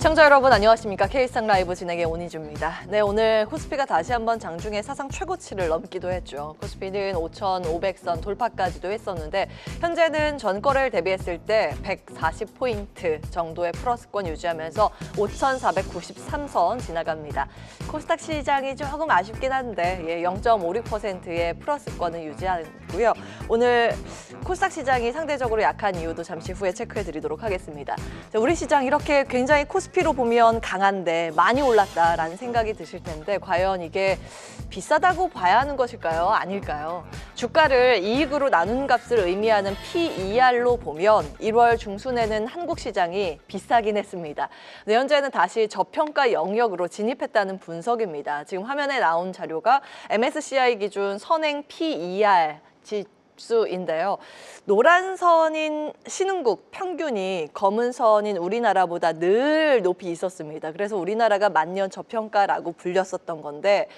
시청자 여러분 안녕하십니까? K스탁 라이브 진행의 온희주입니다. 네, 오늘 코스피가 다시 한번 장중에 사상 최고치를 넘기도 했죠. 코스피는 5,500선 돌파까지도 했었는데 현재는 전거래를 대비했을 때 140포인트 정도의 플러스권 유지하면서 5,493선 지나갑니다. 코스닥 시장이 조금 아쉽긴 한데 0.56%의 플러스권을 유지하고요. 오늘 코스닥 시장이 상대적으로 약한 이유도 잠시 후에 체크해 드리도록 하겠습니다. 자, 우리 시장 이렇게 굉장히 코스피로 보면 강한데 많이 올랐다라는 생각이 드실 텐데 과연 이게 비싸다고 봐야 하는 것일까요? 아닐까요? 주가를 이익으로 나눈 값을 의미하는 PER로 보면 1월 중순에는 한국 시장이 비싸긴 했습니다. 네, 현재는 다시 저평가 영역으로 진입했다는 분석입니다. 지금 화면에 나온 자료가 MSCI 기준 선행 PER 지수인데요. 노란 선인 신흥국 평균이 검은 선인 우리나라보다 늘 높이 있었습니다. 그래서 우리나라가 만년 저평가라고 불렸었던 건데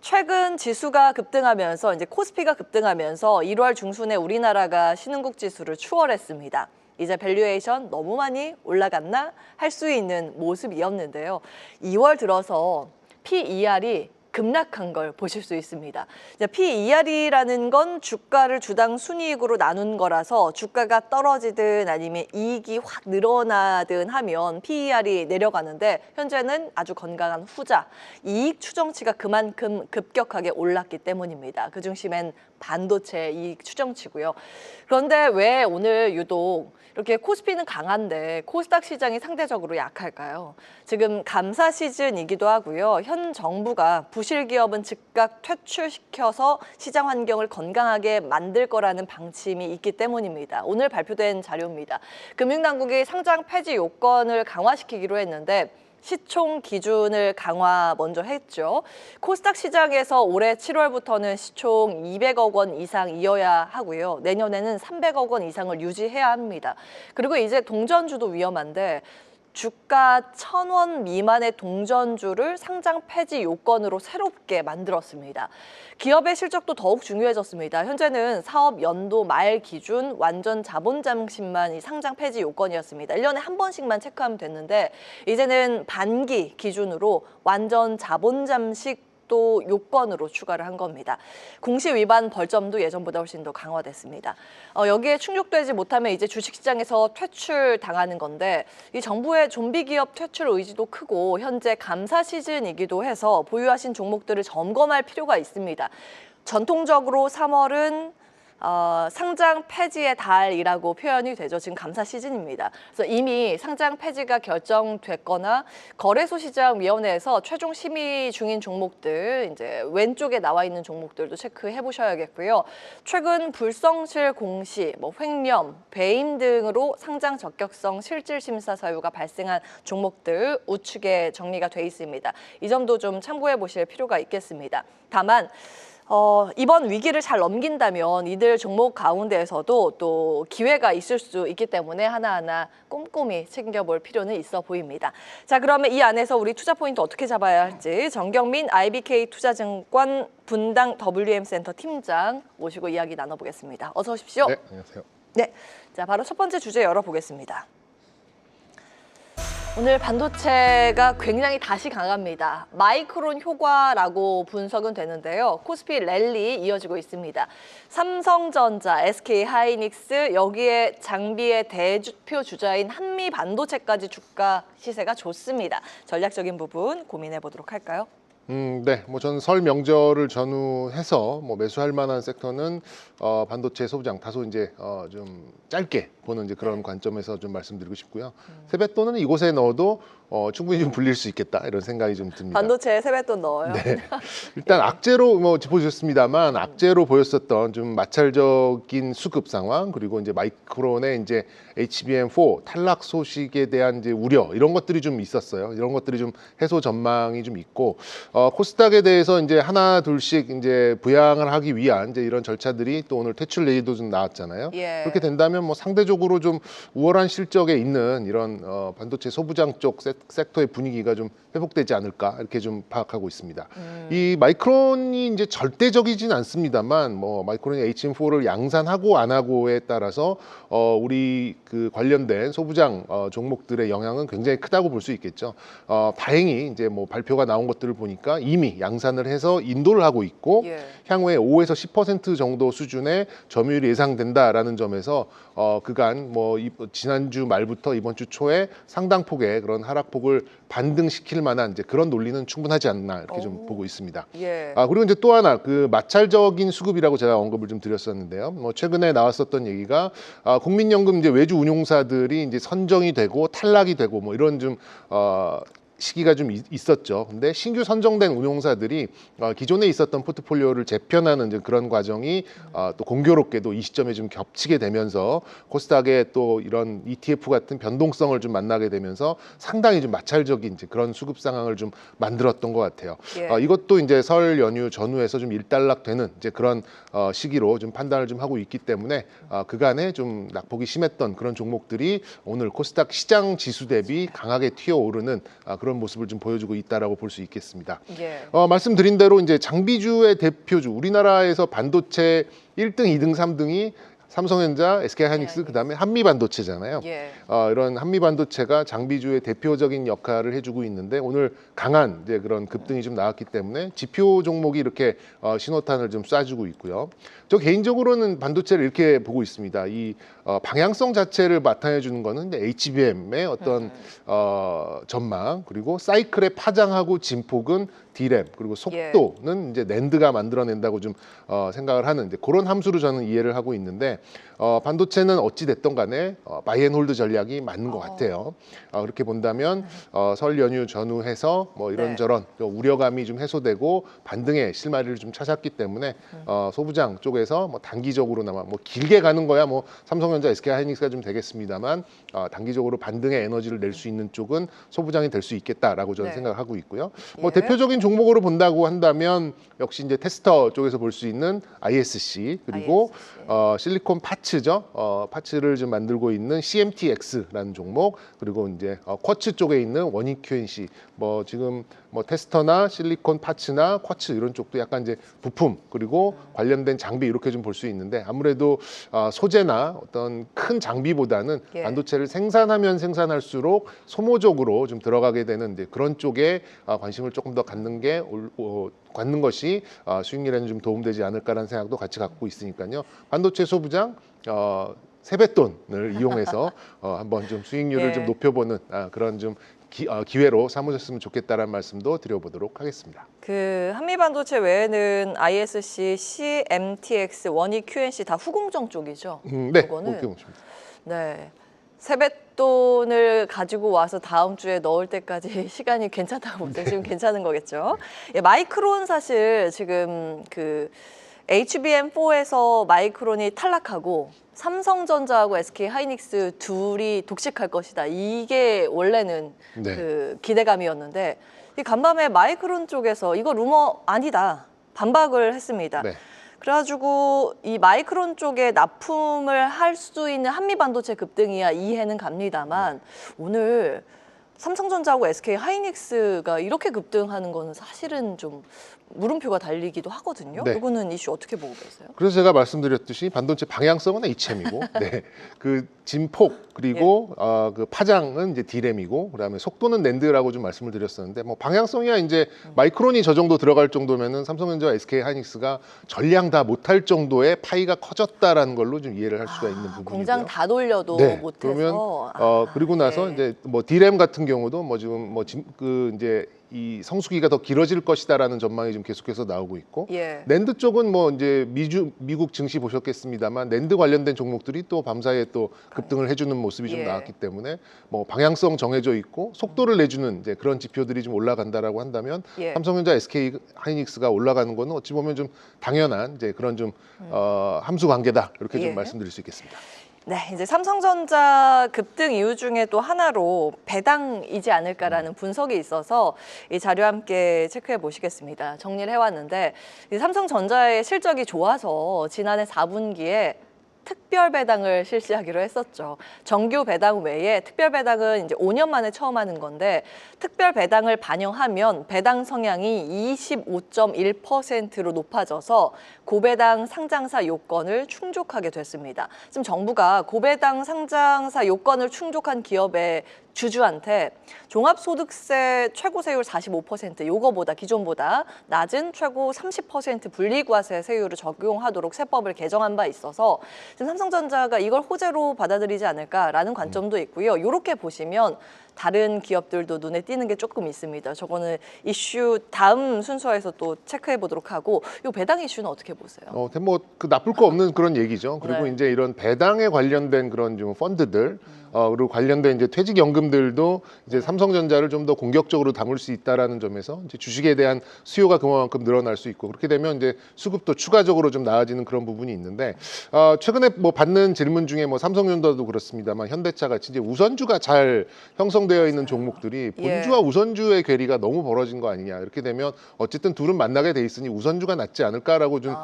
최근 지수가 급등하면서 이제 코스피가 급등하면서 1월 중순에 우리나라가 신흥국 지수를 추월했습니다. 이제 밸류에이션 너무 많이 올라갔나 할 수 있는 모습이었는데요. 2월 들어서 PER이 급락한 걸 보실 수 있습니다. PER이라는 건 주가를 주당 순이익으로 나눈 거라서 주가가 떨어지든 아니면 이익이 확 늘어나든 하면 PER이 내려가는데 현재는 아주 건강한 후자, 이익 추정치가 그만큼 급격하게 올랐기 때문입니다. 그 중심엔 반도체 이익 추정치고요. 그런데 왜 오늘 유독 이렇게 코스피는 강한데 코스닥 시장이 상대적으로 약할까요? 지금 감사 시즌이기도 하고요. 현 정부가 부실 기업은 즉각 퇴출시켜서 시장 환경을 건강하게 만들 거라는 방침이 있기 때문입니다. 오늘 발표된 자료입니다. 금융당국이 상장 폐지 요건을 강화시키기로 했는데 시총 기준을 강화 먼저 했죠. 코스닥 시장에서 올해 7월부터는 시총 200억 원 이상이어야 하고요. 내년에는 300억 원 이상을 유지해야 합니다. 그리고 이제 동전주도 위험한데 주가 1,000원 미만의 동전주를 상장 폐지 요건으로 새롭게 만들었습니다. 기업의 실적도 더욱 중요해졌습니다. 현재는 사업 연도 말 기준 완전 자본 잠식만 상장 폐지 요건이었습니다. 1년에 한 번씩만 체크하면 됐는데 이제는 반기 기준으로 완전 자본 잠식 또 요건으로 추가를 한 겁니다. 공시 위반 벌점도 예전보다 훨씬 더 강화됐습니다. 여기에 충족되지 못하면 이제 주식시장에서 퇴출당하는 건데 이 정부의 좀비 기업 퇴출 의지도 크고 현재 감사 시즌이기도 해서 보유하신 종목들을 점검할 필요가 있습니다. 전통적으로 3월은 상장 폐지의 달이라고 표현이 되죠. 지금 감사 시즌입니다. 그래서 이미 상장 폐지가 결정됐거나 거래소시장위원회에서 최종 심의 중인 종목들, 이제 왼쪽에 나와 있는 종목들도 체크해 보셔야겠고요. 최근 불성실 공시, 횡령, 배임 등으로 상장 적격성 실질 심사 사유가 발생한 종목들 우측에 정리가 돼 있습니다. 이 점도 좀 참고해 보실 필요가 있겠습니다. 다만 이번 위기를 잘 넘긴다면 이들 종목 가운데에서도 또 기회가 있을 수 있기 때문에 하나하나 꼼꼼히 챙겨볼 필요는 있어 보입니다. 자, 그러면 이 안에서 우리 투자 포인트 어떻게 잡아야 할지 정경민 IBK 투자증권 분당 WM센터 팀장 모시고 이야기 나눠보겠습니다. 어서 오십시오. 네, 안녕하세요. 네, 자 바로 첫 번째 주제 열어보겠습니다. 오늘 반도체가 굉장히 다시 강합니다. 마이크론 효과라고 분석은 되는데요. 코스피 랠리 이어지고 있습니다. 삼성전자, SK하이닉스, 여기에 장비의 대표 주자인 한미반도체까지 주가 시세가 좋습니다. 전략적인 부분 고민해 보도록 할까요? 네, 저는 설 명절을 전후해서 매수할 만한 섹터는 반도체 소부장 다소 이제 좀 짧게 보는 이제 그런 관점에서 좀 말씀드리고 싶고요. 세뱃돈은 이곳에 넣어도 충분히 좀 불릴 수 있겠다 이런 생각이 좀 듭니다. 반도체에 세뱃돈 넣어요? 네. 일단 악재로 짚어주셨습니다만 악재로 보였었던 좀 마찰적인 수급 상황 그리고 이제 마이크론의 이제 HBM4 탈락 소식에 대한 이제 우려 이런 것들이 좀 있었어요. 이런 것들이 좀 해소 전망이 좀 있고 코스닥에 대해서 이제 하나 둘씩 이제 부양을 하기 위한 이제 이런 절차들이 또 오늘 퇴출 얘기도 좀 나왔잖아요. 예. 그렇게 된다면 상대적으로 전반적으로 좀 우월한 실적에 있는 이런 반도체 소부장 쪽 섹터의 분위기가 좀 회복되지 않을까 이렇게 좀 파악하고 있습니다. 이 마이크론이 이제 절대적이진 않습니다만 뭐 마이크론이 HM4를 양산하고 안 하고에 따라서 우리 그 관련된 소부장 종목들의 영향은 굉장히 크다고 볼 수 있겠죠. 다행히 이제 뭐 발표가 나온 것들을 보니까 이미 양산을 해서 인도를 하고 있고 예. 향후에 5에서 10% 정도 수준의 점유율이 예상된다라는 점에서 그간 뭐 지난주 말부터 이번 주 초에 상당 폭의 그런 하락폭을 반등시킬 만한 이제 그런 논리는 충분하지 않나 이렇게 좀 보고 있습니다. 예. 그리고 이제 또 하나 그 마찰적인 수급이라고 제가 언급을 좀 드렸었는데요. 뭐 최근에 나왔었던 얘기가 국민연금 이제 외주 운용사들이 이제 선정이 되고 탈락이 되고 뭐 이런 좀 시기가 좀 있었죠. 근데 신규 선정된 운용사들이 기존에 있었던 포트폴리오를 재편하는 이제 그런 과정이 또 공교롭게도 이 시점에 좀 겹치게 되면서 코스닥의 또 이런 ETF 같은 변동성을 좀 만나게 되면서 상당히 좀 마찰적인 이제 그런 수급 상황을 좀 만들었던 것 같아요. 예. 이것도 이제 설 연휴 전후에서 좀 일단락되는 이제 그런 시기로 좀 판단을 좀 하고 있기 때문에 그간에 좀 낙폭이 심했던 그런 종목들이 오늘 코스닥 시장 지수 대비 강하게 튀어오르는 그런 모습을 좀 보여주고 있다라고 볼 수 있겠습니다. 예. 말씀드린 대로 이제 장비주의 대표주 우리나라에서 반도체 1등, 2등, 3등이 삼성전자, SK하이닉스, 그다음에 한미반도체잖아요. 예. 이런 한미반도체가 장비주의 대표적인 역할을 해주고 있는데 오늘 강한 이제 그런 급등이 좀 나왔기 때문에 지표 종목이 이렇게 신호탄을 좀 쏴주고 있고요. 저 개인적으로는 반도체를 이렇게 보고 있습니다. 이 방향성 자체를 나타내 주는 거는 HBM의 어떤 전망 그리고 사이클의 파장하고 진폭은 D램 그리고 속도는 이제 낸드가 만들어낸다고 좀 생각을 하는 이제 그런 함수로 저는 이해를 하고 있는데 반도체는 어찌 됐던 간에 바이앤홀드 전략이 맞는 것 같아요. 그렇게 본다면 설 연휴 전후해서 뭐 이런저런 우려감이 좀 해소되고 반등의 실마리를 좀 찾았기 때문에 소부장 쪽에서 뭐 단기적으로나마 뭐 길게 가는 거야 뭐 삼성전자, SK하이닉스가 좀 되겠습니다만 단기적으로 반등의 에너지를 낼 수 있는 쪽은 소부장이 될 수 있겠다라고 저는 생각하고 있고요. 뭐 대표적인 종목으로 본다고 한다면 역시 이제 테스터 쪽에서 볼 수 있는 ISC 그리고 실리콘 파츠죠. 파츠를 좀 만들고 있는 CMTX라는 종목 그리고 이제 쿼츠 쪽에 있는 원익 QNC 뭐 지금 뭐 테스터나 실리콘 파츠나 쿼츠 이런 쪽도 약간 이제 부품 그리고 관련된 장비 이렇게 좀 볼 수 있는데 아무래도 소재나 어떤 큰 장비보다는 반도체를 생산하면 생산할수록 소모적으로 좀 들어가게 되는 이제 그런 쪽에 관심을 조금 더 갖는 것이 수익률에는 좀 도움되지 않을까라는 생각도 같이 갖고 있으니까요. 반도체 소부장 세뱃돈을 이용해서 한번 좀 수익률을 좀 높여보는 그런 좀 기회로 삼으셨으면 좋겠다라는 말씀도 드려보도록 하겠습니다. 그 한미반도체 외에는 ISC, CMTX, 원익 QNC 다 후공정 쪽이죠. 네, 그거는 그렇게 보십니다. 네. 세뱃돈을 가지고 와서 다음 주에 넣을 때까지 시간이 괜찮다고 보세요. 지금 괜찮은 거겠죠. 마이크론 사실 지금 그 HBM4에서 마이크론이 탈락하고 삼성전자하고 SK하이닉스 둘이 독식할 것이다. 이게 원래는 그 기대감이었는데 이 간밤에 마이크론 쪽에서 이거 루머 아니다. 반박을 했습니다. 그래가지고 이 마이크론 쪽에 납품을 할 수 있는 한미반도체 급등이야 이해는 갑니다만 오늘 삼성전자하고 SK하이닉스가 이렇게 급등하는 거는 사실은 좀 물음표가 달리기도 하거든요. 이거는 이슈 어떻게 보고 계세요? 그래서 제가 말씀드렸듯이 반도체 방향성은 HM이고, 그 진폭 그리고 그 파장은 이제 D램이고, 그다음에 속도는 낸드라고 좀 말씀을 드렸었는데, 뭐 방향성이야 이제 마이크론이 저 정도 들어갈 정도면은 삼성전자, SK하이닉스가 전량 다 못할 정도의 파이가 커졌다라는 걸로 좀 이해를 할 수가 있는 부분이고요. 공장 다 돌려도 못해서. 그러면 그리고 나서 이제 뭐 D램 같은 경우도 뭐 지금 뭐 그 이제 이 성수기가 더 길어질 것이다라는 전망이 좀 계속해서 나오고 있고, 낸드 쪽은 뭐 이제 미국 증시 보셨겠습니다만 낸드 관련된 종목들이 또 밤사이에 또 급등을 해주는 모습이 좀 나왔기 때문에 뭐 방향성 정해져 있고 속도를 내주는 이제 그런 지표들이 좀 올라간다라고 한다면 삼성전자, SK하이닉스가 올라가는 거는 어찌 보면 좀 당연한 이제 그런 좀 함수 관계다 이렇게 좀 말씀드릴 수 있겠습니다. 네, 이제 삼성전자 급등 이유 중에 또 하나로 배당이지 않을까라는 분석이 있어서 이 자료와 함께 체크해 보시겠습니다. 정리를 해왔는데 이 삼성전자의 실적이 좋아서 지난해 4분기에 특별 배당을 실시하기로 했었죠. 정규 배당 외에 특별 배당은 이제 5년 만에 처음 하는 건데 특별 배당을 반영하면 배당 성향이 25.1%로 높아져서 고배당 상장사 요건을 충족하게 됐습니다. 지금 정부가 고배당 상장사 요건을 충족한 기업의 주주한테 종합소득세 최고 세율 45% 요거보다 기존보다 낮은 최고 30% 분리과세 세율을 적용하도록 세법을 개정한 바 있어서 지금 삼성전자가 이걸 호재로 받아들이지 않을까라는 관점도 있고요. 이렇게 보시면 다른 기업들도 눈에 띄는 게 조금 있습니다. 저거는 이슈 다음 순서에서 또 체크해 보도록 하고 이 배당 이슈는 어떻게 보세요? 뭐그 나쁠 거 없는 그런 얘기죠. 그리고 네. 이제 이런 배당에 관련된 그런 좀 펀드들 그리고 관련된 이제 퇴직연금들도 이제 삼성전자를 좀 더 공격적으로 담을 수 있다라는 점에서 이제 주식에 대한 수요가 그만큼 늘어날 수 있고 그렇게 되면 이제 수급도 추가적으로 좀 나아지는 그런 부분이 있는데 최근에 뭐 받는 질문 중에 뭐 삼성전자도 그렇습니다만 현대차 같이 이제 우선주가 잘 형성되어 있는 종목들이 본주와 우선주의 괴리가 너무 벌어진 거 아니냐 이렇게 되면 어쨌든 둘은 만나게 돼 있으니 우선주가 낫지 않을까라고 좀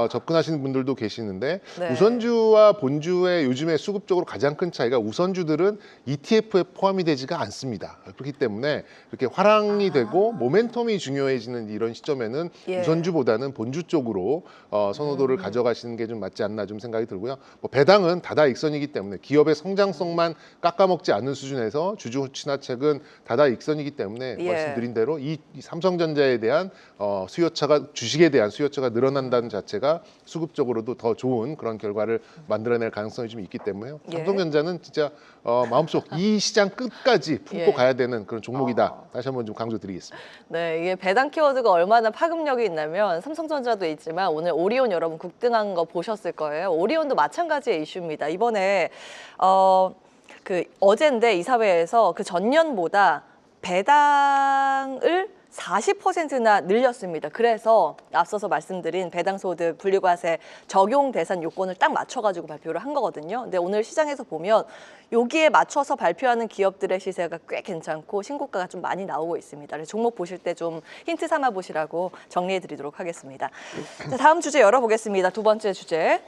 접근하시는 분들도 계시는데 네. 우선주와 본주의 요즘에 수급적으로 가장 큰 차이가 우선주들은 ETF에 포함이 되지가 않습니다. 그렇기 때문에 이렇게 화랑이 되고 모멘텀이 중요해지는 이런 시점에는 우선주보다는 본주 쪽으로 선호도를 가져가시는 게 좀 맞지 않나 좀 생각이 들고요. 뭐 배당은 다다익선이기 때문에 기업의 성장성만 깎아먹지 않는 수준에서 주주 친화책은 다다익선이기 때문에 말씀드린 대로 이 삼성전자에 대한 주식에 대한 수요처가 늘어난다는 자체가 수급적으로도 더 좋은 그런 결과를 만들어낼 가능성이 좀 있기 때문에요. 삼성전자는 진짜 마음속 이 시장 끝까지 품고 가야 되는 그런 종목이다. 다시 한번 좀 강조드리겠습니다. 네, 이게 배당 키워드가 얼마나 파급력이 있냐면 삼성전자도 있지만 오늘 오리온 여러분 국등한 거 보셨을 거예요. 오리온도 마찬가지의 이슈입니다. 이번에 어젠데 이사회에서 그 전년보다 배당을 40%나 늘렸습니다. 그래서 앞서서 말씀드린 배당소득 분리과세 적용 대상 요건을 딱 맞춰가지고 발표를 한 거거든요. 근데 오늘 시장에서 보면 여기에 맞춰서 발표하는 기업들의 시세가 꽤 괜찮고 신고가가 좀 많이 나오고 있습니다. 그래서 종목 보실 때 좀 힌트 삼아 보시라고 정리해드리도록 하겠습니다. 자, 다음 주제 열어보겠습니다. 두 번째 주제.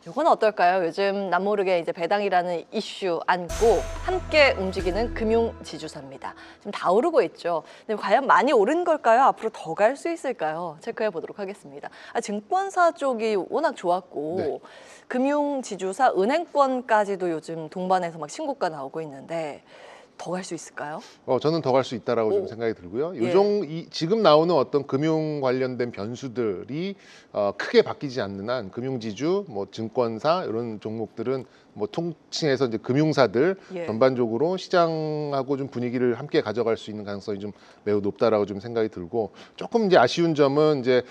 이건 어떨까요? 요즘 남모르게 이제 배당이라는 이슈 안고 함께 움직이는 금융 지주사입니다. 지금 다 오르고 있죠. 근데 과연 많이 오른 걸까요? 앞으로 더 갈 수 있을까요? 체크해 보도록 하겠습니다. 증권사 쪽이 워낙 좋았고 금융 지주사 은행권까지도 요즘 동반해서 막 신고가 나오고 있는데 더 갈 수 있을까요? 저는 더 갈 수 있다라고 좀 생각이 들고요. 지금 나오는 어떤 금융 관련된 변수들이 크게 바뀌지 않는 한 금융지주, 뭐 증권사 이런 종목들은 뭐 통칭해서 이제 금융사들 전반적으로 시장하고 좀 분위기를 함께 가져갈 수 있는 가능성이 좀 매우 높다라고 좀 생각이 들고 조금 이제 아쉬운 점은 이제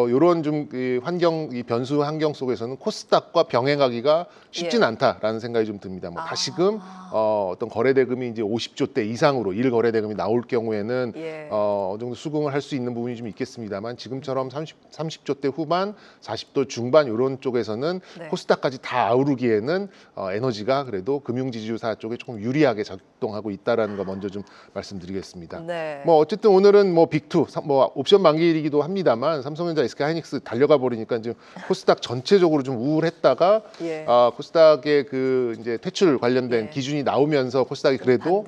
이런 좀 이 변수 환경 속에서는 코스닥과 병행하기가 쉽진 않다라는 생각이 좀 듭니다. 뭐 다시금 어떤 거래 대금이 이제 50조 대 이상으로 일 거래 대금이 나올 경우에는 어느 정도 수긍을 할 수 있는 부분이 좀 있겠습니다만 지금처럼 30조 대 후반, 40조 중반 이런 쪽에서는 코스닥까지 다 아우르기에는 에너지가 그래도 금융지주사 쪽에 조금 유리하게 작동하고 있다라는 거 먼저 좀 말씀드리겠습니다. 뭐 어쨌든 오늘은 뭐 빅2, 뭐 옵션 만기이기도 합니다만 삼성전자, SK하이닉스 달려가 버리니까 지금 코스닥 전체적으로 좀 우울했다가 코스닥의 그 이제 퇴출 관련된 기준이 나오면서 코스닥이 그래도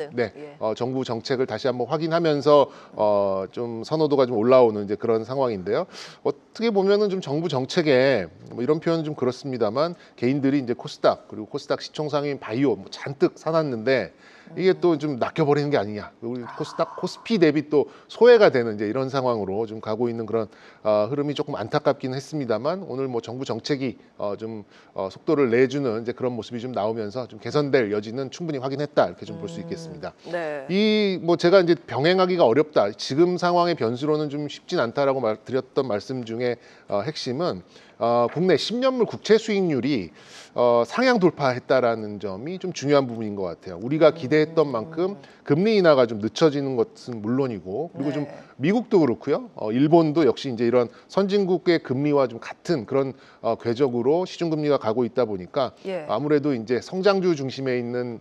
정부 정책을 다시 한번 확인하면서 좀 선호도가 좀 올라오는 이제 그런 상황인데요. 어떻게 보면은 좀 정부 정책에 뭐 이런 표현은 좀 그렇습니다만 개인들이 이제 코스닥 그리고 코스닥 시총상위인 바이오 뭐 잔뜩 사놨는데 이게 또 좀 낚여버리는 게 아니냐. 우리 코스닥 코스피 대비 또 소외가 되는 이제 이런 상황으로 좀 가고 있는 그런 흐름이 조금 안타깝긴 했습니다만 오늘 뭐 정부 정책이 좀 속도를 내주는 이제 그런 모습이 좀 나오면서 좀 개선될 여지는 충분히 확인했다 이렇게 좀 볼 수 있겠습니다. 이 뭐 제가 이제 병행하기가 어렵다. 지금 상황의 변수로는 좀 쉽진 않다라고 드렸던 말씀 중에 핵심은 국내 10년물 국채 수익률이 상향 돌파했다라는 점이 좀 중요한 부분인 것 같아요. 우리가 기대했던 만큼 금리 인하가 좀 늦춰지는 것은 물론이고 그리고 좀 미국도 그렇고요. 일본도 역시 이제 이런 선진국의 금리와 좀 같은 그런 궤적으로 시중 금리가 가고 있다 보니까 아무래도 이제 성장주 중심에 있는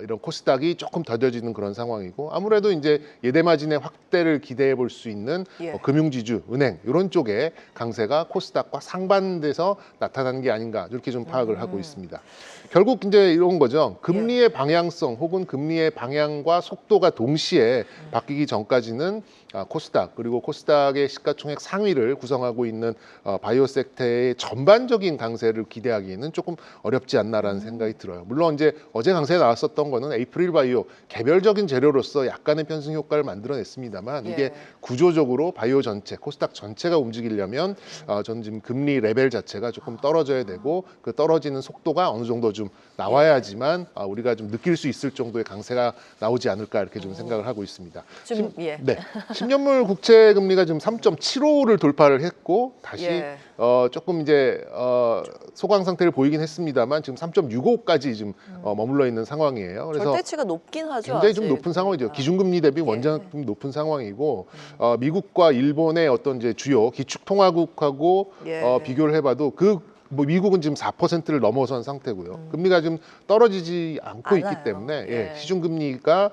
이런 코스닥이 조금 더뎌지는 그런 상황이고 아무래도 이제 예대 마진의 확대를 기대해 볼 수 있는 예. 금융지주, 은행 이런 쪽에 강세가 코스닥과 상반돼서 나타나는 게 아닌가 이렇게 좀 파악을 하고 있습니다. 결국 이제 이런 거죠. 금리의 방향성 혹은 금리의 방향과 속도가 동시에 바뀌기 전까지는 코스닥 그리고 코스닥의 시가총액 상위를 구성하고 있는 바이오 섹터의 전반적인 강세를 기대하기에는 조금 어렵지 않나라는 생각이 들어요. 물론 이제 어제 강세에 나왔었던 거는 에이프릴 바이오 개별적인 재료로서 약간의 편승 효과를 만들어냈습니다만 이게 예. 구조적으로 바이오 전체, 코스닥 전체가 움직이려면 저는 지금 금리 레벨 자체가 조금 떨어져야 되고 그 떨어지는 속도가 어느 정도 좀 나와야지만 우리가 좀 느낄 수 있을 정도의 강세가 나오지 않을까 이렇게 좀 생각을 하고 있습니다. 좀 예. 네, 10년물 국채 금리가 지금 3.75를 돌파를 했고 다시 예. 조금 이제 소강 상태를 보이긴 했습니다만 지금 3.65까지 지금 머물러 있는 상황이에요. 그래서 절대치가 높긴 하죠. 굉장히 좀 아직. 높은 상황이죠. 기준금리 대비 원장금 높은 상황이고 미국과 일본의 어떤 이제 주요 기축통화국하고 예. 비교를 해봐도 뭐 미국은 지금 4%를 넘어선 상태고요. 금리가 지금 떨어지지 않고 않아요. 있기 때문에 예. 시중금리가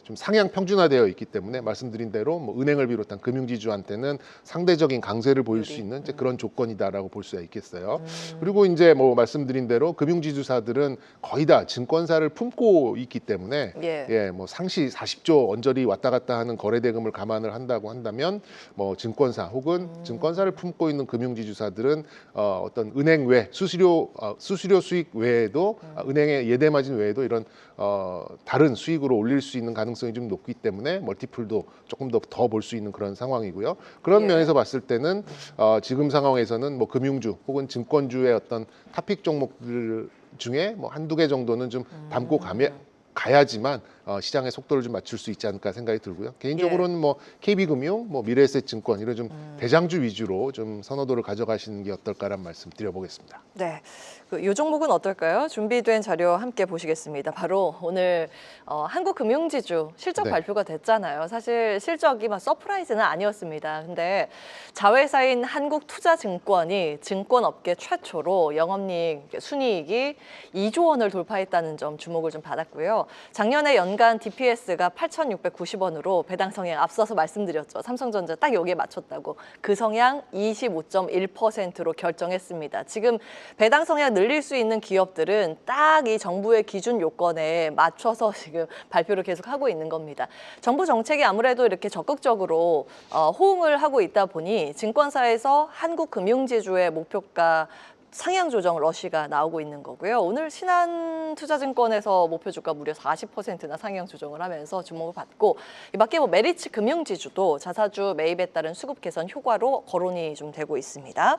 좀 상향 평준화되어 있기 때문에 말씀드린 대로 뭐 은행을 비롯한 금융지주한테는 상대적인 강세를 보일 수 있는 이제 그런 조건이다라고 볼 수가 있겠어요. 그리고 이제 뭐 말씀드린 대로 금융지주사들은 거의 다 증권사를 품고 있기 때문에 예. 뭐 상시 40조 언저리 왔다 갔다 하는 거래대금을 감안을 한다고 한다면 뭐 증권사 혹은 증권사를 품고 있는 금융지주사들은 어떤 은행 외 수수료 수익 외에도 은행의 예대 마진 외에도 이런 다른 수익으로 올릴 수 있는 가능성이 좀 높기 때문에 멀티플도 조금 더 볼 수 있는 그런 상황이고요. 그런 예. 면에서 봤을 때는 지금 상황에서는 뭐 금융주 혹은 증권주의 어떤 탑픽 종목들 중에 뭐 한두 개 정도는 좀 담고 가야지만 시장의 속도를 좀 맞출 수 있지 않을까 생각이 들고요. 개인적으로는 뭐 KB금융, 뭐 미래에셋증권 이런 좀 대장주 위주로 좀 선호도를 가져가시는 게 어떨까라는 말씀 드려보겠습니다. 네. 이 종목은 어떨까요? 준비된 자료 함께 보시겠습니다. 바로 오늘 한국금융지주 실적 네. 발표가 됐잖아요. 사실 실적이 막 서프라이즈는 아니었습니다. 근데 자회사인 한국투자증권이 증권업계 최초로 영업이익 순이익이 2조 원을 돌파했다는 점 주목을 좀 받았고요. 작년에 연간 DPS가 8,690원으로 배당 성향 앞서서 말씀드렸죠. 삼성전자 딱 여기에 맞췄다고. 그 성향 25.1%로 결정했습니다. 지금 배당 성향 늘릴 수 있는 기업들은 딱 이 정부의 기준 요건에 맞춰서 지금 발표를 계속 하고 있는 겁니다. 정부 정책이 아무래도 이렇게 적극적으로 호응을 하고 있다 보니 증권사에서 한국금융지주의 목표가 상향 조정 러시가 나오고 있는 거고요. 오늘 신한투자증권에서 목표 주가 무려 40%나 상향 조정을 하면서 주목을 받고 이 밖에 뭐 메리츠 금융지주도 자사주 매입에 따른 수급 개선 효과로 거론이 좀 되고 있습니다.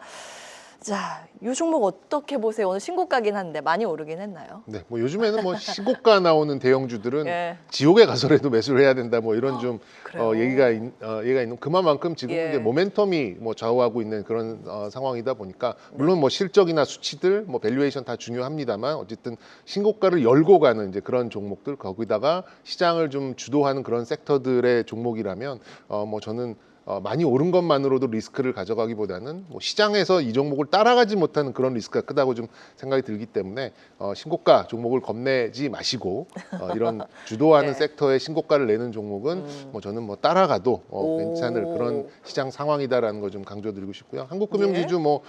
자, 이 종목 어떻게 보세요? 오늘 신고가긴 한데 많이 오르긴 했나요? 네, 뭐 요즘에는 뭐 신고가 나오는 대형주들은 예. 지옥에 가서라도 매수를 해야 된다 뭐 이런 좀 그래요? 얘기가 있는 그만큼 지금 예. 이제 모멘텀이 뭐 좌우하고 있는 그런 상황이다 보니까 물론 뭐 실적이나 수치들 뭐 밸류에이션 다 중요합니다만 어쨌든 신고가를 열고 가는 이제 그런 종목들 거기다가 시장을 좀 주도하는 그런 섹터들의 종목이라면 뭐 저는 많이 오른 것만으로도 리스크를 가져가기보다는 뭐 시장에서 이 종목을 따라가지 못하는 그런 리스크가 크다고 좀 생각이 들기 때문에 신고가 종목을 겁내지 마시고 이런 주도하는 네. 섹터의 신고가를 내는 종목은 뭐 저는 뭐 따라가도 괜찮을 오. 그런 시장 상황이다라는 거 좀 강조드리고 싶고요. 한국금융지주 뭐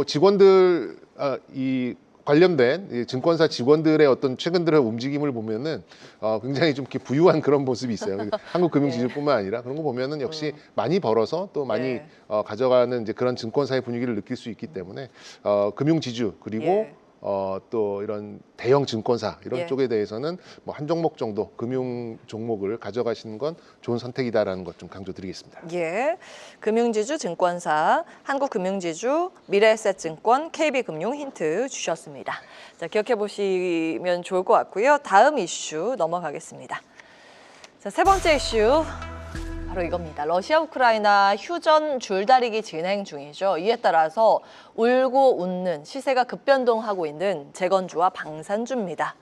직원들 이 관련된 이 증권사 직원들의 어떤 최근 들의 움직임을 보면은 굉장히 좀 이렇게 부유한 그런 모습이 있어요. 한국금융지주뿐만 아니라 그런 거 보면은 역시 많이 벌어서 또 많이 예. 가져가는 이제 그런 증권사의 분위기를 느낄 수 있기 때문에 금융지주 그리고 예. 또 이런 대형 증권사 이런 예. 쪽에 대해서는 뭐 한 종목 정도 금융 종목을 가져가시는 건 좋은 선택이다라는 것 좀 강조드리겠습니다. 예, 금융지주 증권사, 한국금융지주, 미래에셋증권, KB금융 힌트 주셨습니다. 자, 기억해 보시면 좋을 것 같고요. 다음 이슈 넘어가겠습니다. 자, 세 번째 이슈 바로 이겁니다. 러시아 우크라이나 휴전 줄다리기 진행 중이죠. 이에 따라서 울고 웃는 시세가 급변동하고 있는 재건주와 방산주입니다.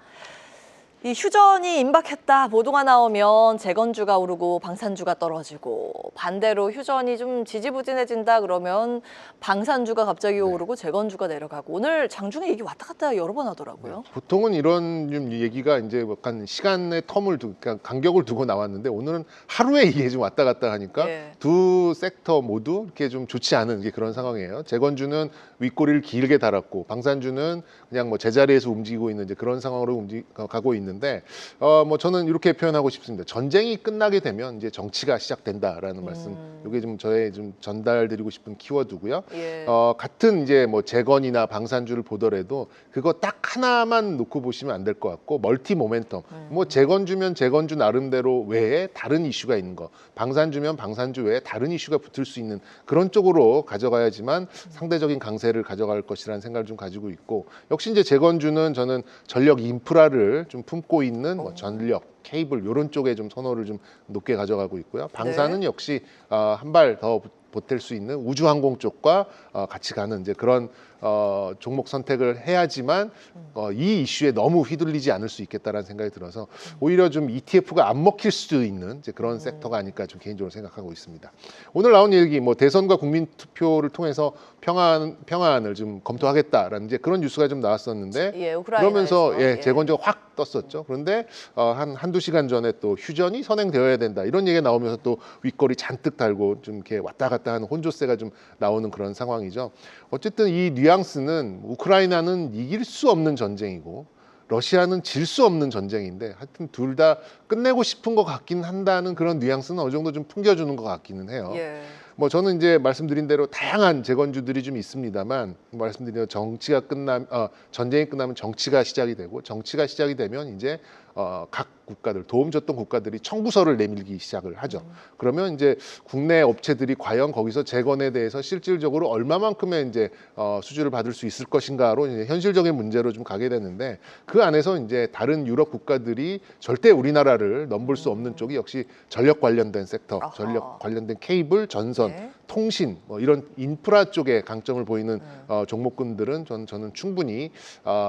이 휴전이 임박했다 보도가 나오면 재건주가 오르고 방산주가 떨어지고 반대로 휴전이 좀 지지부진해진다 그러면 방산주가 갑자기 오르고 재건주가 내려가고 오늘 장중에 이게 왔다 갔다 여러 번 하더라고요. 보통은 이런 좀 얘기가 이제 약간 시간의 텀을 그러니까 간격을 두고 나왔는데 오늘은 하루에 이게 좀 왔다 갔다 하니까 예. 두 섹터 모두 이렇게 좀 좋지 않은 게 그런 상황이에요. 재건주는 윗꼬리를 길게 달았고 방산주는 그냥 뭐 제자리에서 움직이고 있는 이제 그런 상황으로 가고 있는데 뭐 저는 이렇게 표현하고 싶습니다. 전쟁이 끝나게 되면 이제 정치가 시작된다라는 말씀. 이게 좀 저의 좀 전달드리고 싶은 키워드고요. 예. 같은 이제 뭐 재건이나 방산주를 보더라도 그거 딱 하나만 놓고 보시면 안 될 것 같고 멀티 모멘텀. 뭐 재건주면 재건주 나름대로 외에 다른 이슈가 있는 거. 방산주면 방산주 외에 다른 이슈가 붙을 수 있는 그런 쪽으로 가져가야지만 상대적인 강세를 가져갈 것이라는 생각을 좀 가지고 있고 역시 이제 재건주는 저는 전력 인프라를 좀 품고 있는 뭐 전력 케이블 이런 쪽에 좀 선호를 좀 높게 가져가고 있고요. 방사는 역시 한 발 더 보탤 수 있는 우주항공 쪽과 같이 가는 이제 그런 종목 선택을 해야지만 이 이슈에 너무 휘둘리지 않을 수 있겠다라는 생각이 들어서 오히려 좀 ETF가 안 먹힐 수도 있는 이제 그런 섹터가 아닐까 좀 개인적으로 생각하고 있습니다. 오늘 나온 얘기 뭐 대선과 국민 투표를 통해서 평화안을 좀 검토하겠다라는 이제 그런 뉴스가 좀 나왔었는데 예, 우크라이나에서. 그러면서 예. 재건주가 확 떴었죠. 그런데 한두 시간 전에 또 휴전이 선행되어야 된다 이런 얘기가 나오면서 또 윗거리 잔뜩 달고 좀 이렇게 왔다 갔다 하는 혼조세가 좀 나오는 그런 상황이죠. 어쨌든 이 뉘앙스는 우크라이나는 이길 수 없는 전쟁이고 러시아는 질 수 없는 전쟁인데 하여튼 둘 다 끝내고 싶은 것 같긴 한다는 그런 뉘앙스는 어느 정도 좀 풍겨주는 것 같기는 해요. 예. 뭐 저는 이제 말씀드린 대로 다양한 재건주들이 좀 있습니다만 말씀드린 대로 전쟁이 끝나면 정치가 시작이 되고 정치가 시작이 되면 이제 각 국가들 도움 줬던 국가들이 청구서를 내밀기 시작을 하죠. 그러면 이제 국내 업체들이 과연 거기서 재건에 대해서 실질적으로 얼마만큼의 이제 수주를 받을 수 있을 것인가로 이제 현실적인 문제로 좀 가게 되는데 그 안에서 이제 다른 유럽 국가들이 절대 우리나라를 넘볼 수 없는 쪽이 역시 전력 관련된 섹터, 아하. 전력 관련된 케이블, 전선, 네. 통신 뭐 이런 인프라 쪽에 강점을 보이는 종목군들은 저는 충분히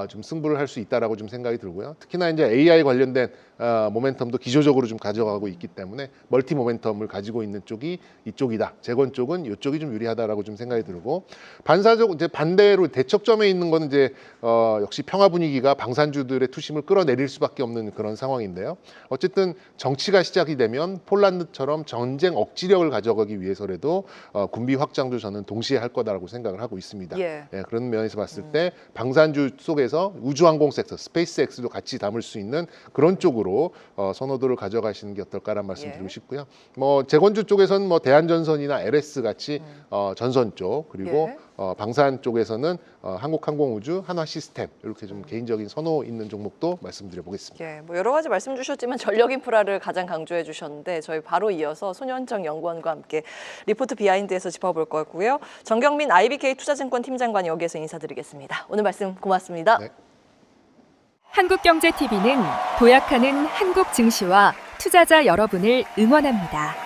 좀 승부를 할 수 있다라고 좀 생각이 들고요. 특히나 이제 AI 관련된 모멘텀도 기조적으로 좀 가져가고 있기 때문에 멀티 모멘텀을 가지고 있는 쪽이 이쪽이다. 재건 쪽은 이쪽이 좀 유리하다라고 좀 생각이 들고 반사적 이제 반대로 대척점에 있는 거는 이제 역시 평화 분위기가 방산주들의 투심을 끌어내릴 수밖에 없는 그런 상황인데요. 어쨌든 정치가 시작이 되면 폴란드처럼 전쟁 억지력을 가져가기 위해서라도 군비 확장도 저는 동시에 할 거다라고 생각을 하고 있습니다. 예. 그런 면에서 봤을 때 방산주 속에서 우주항공 섹터, 스페이스X도 같이 담을 수 있는 그런 쪽으로 선호도를 가져가시는 게 어떨까라는 말씀드리고 싶고요. 뭐 재건주 쪽에서는 뭐 대한전선이나 LS 같이 전선 쪽 그리고 방산 쪽에서는 한국항공우주, 한화시스템 이렇게 좀 개인적인 선호 있는 종목도 말씀드려 보겠습니다. 예, 뭐 여러 가지 말씀 주셨지만 전력 인프라를 가장 강조해 주셨는데 저희 바로 이어서 손현정 연구원과 함께 리포트 비하인드에서 짚어볼 거고요. 정경민 IBK 투자증권 팀장관 여기에서 인사드리겠습니다. 오늘 말씀 고맙습니다. 네. 한국경제TV는 도약하는 한국 증시와 투자자 여러분을 응원합니다.